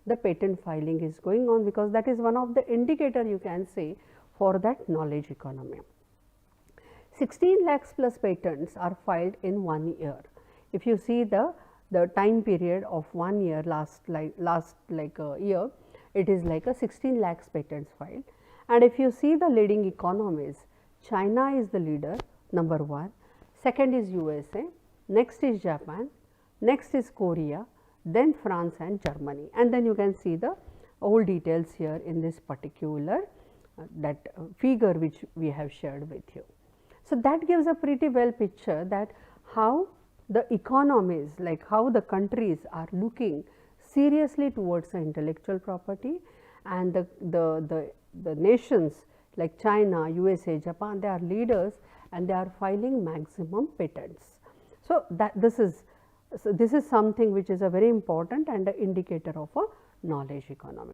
the patent filing is going on, because that is one of the indicator you can say for that knowledge economy. 16 lakhs plus patents are filed in 1 year. If you see the time period of 1 year, last year, it is like a 16 lakhs patents filed. And if you see the leading economies, China is the leader, number 1, second is USA, next is Japan, next is Korea, then France and Germany, and then you can see the whole details here in this particular figure which we have shared with you. So, that gives a pretty well picture that how the economies, like how the countries are looking seriously towards the intellectual property, and the nations like China, USA, Japan, they are leaders and they are filing maximum patents. So, this is something which is a very important and an indicator of a knowledge economy.